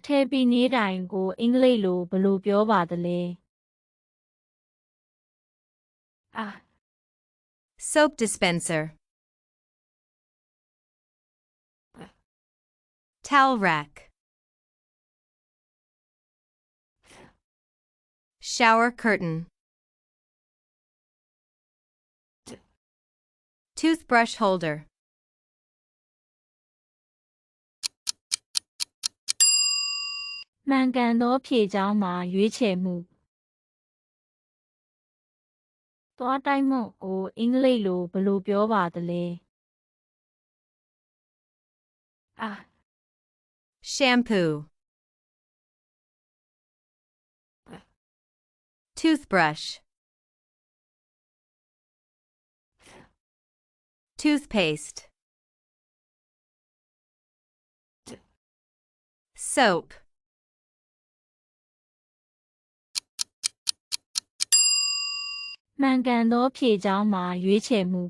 ထည့်ပြီးနေ့တိုင်းကိုအင်္ဂလိပ်လိုဘယ်လိုပြောပါသလဲ Soap dispenser. Towel rack. Shower curtain. Toothbrush holder. မှန်ကန်သောဖြေကြောင်းမှာရွေးချယ်မှုသွားတိုက်မှုကိုအင်္ဂလိပ်လိုဘယ်လိုပြောပါသလဲ Shampoo. Toothbrush. Toothpaste. Soap. မှန်ကန်သောဖြေကြောင်းမှာရွေးချယ်မှု